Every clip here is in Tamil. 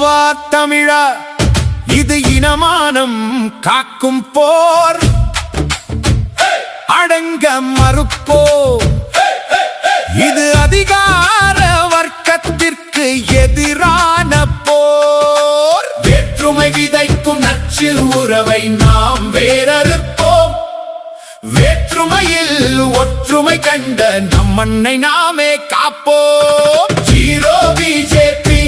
வா தமிழா, இது இனமானம் காக்கும் போர். அடங்க மறுப்போ, இது அதிகார வர்க்கத்திற்கு எதிரான போர். வேற்றுமை விதைக்கும் நச்சு உறவை நாம் வேறறுப்போம். வேற்றுமையில் ஒற்றுமை கண்ட நம் மண்ணை நாமே காப்போம். ஜீரோ பிஜேபி,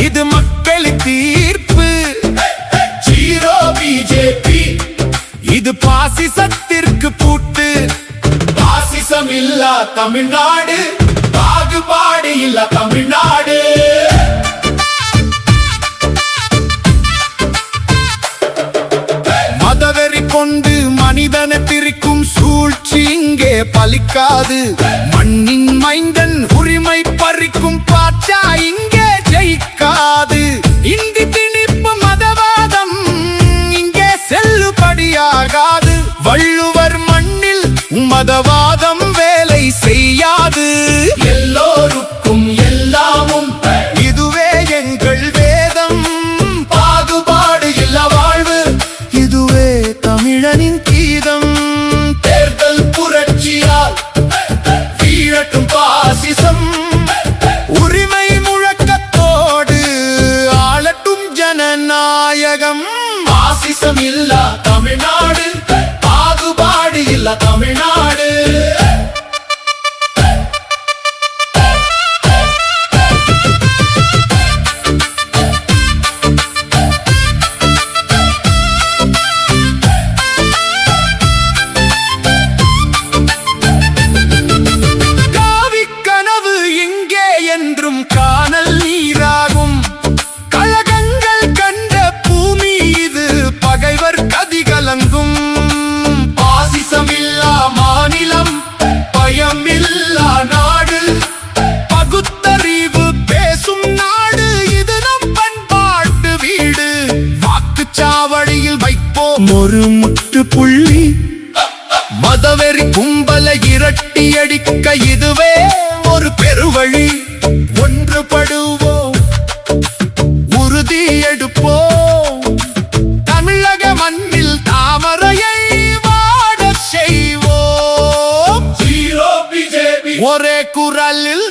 இது மக்களின் தீர்ப்பு. ஜீரோ பிஜேபி, இது பாசிசத்திற்கு பூட்டு. பாசிசம் இல்லா தமிழ்நாடு, பாகுபாடு இல்லா தமிழ்நாடு. மதவெறி கொண்டு மனிதனை பிரிக்கும் சூழ்ச்சி இங்கே பலிக்காது. மண்ணின் மைந்தன் உரிமை பறிக்கும் பாச்சா இங்கே ஜெயிக்காது. இந்தி திணிப்பு மதவாதம் இங்கே செல்லுபடியாகாது. வள்ளுவர் மண்ணில் மதவாதம் வேலை செய்யாது. எல்லோருக்கும் எல்லாமும், இதுவே எங்கள் வேதம். பாகுபாடு இல்ல வாழ்வு, இதுவே தமிழனின் கீதம். தேர்தல் புரட்சியால் வீழட்டும் பாசிசம். உரிமை முழக்கத்தோடு ஆளட்டும் ஜனநாயகம். பாசிசம் இல்லா தமிழ்நாடு, பாகுபாடு இல்லா தமிழ்நாடு. என்றும் காணல் நீராகும். கழகங்கள் கண்ட பூமி இது, பகைவர் கதிகலங்கும். பாசிசமில்லா மாநிலம், பயமில்லா நாடு. பகுத்தறிவு பேசும் நாடு, இது நம் பண்பாட்டு வீடு. வாக்குச்சாவடியில் வைப்போம் ஒரு முற்றுப்புள்ளி. மதவெறி கும்பலை இரட்டி அடிக்க இதுவே ஒரு பெருவழி. ஒன்றுபடுவோம், உறுதி எடுப்போம். தமிழக மண்ணில் தாமரையை வாட செய்வோம். ஜீரோ பிஜேபி, ஒரே குரலில்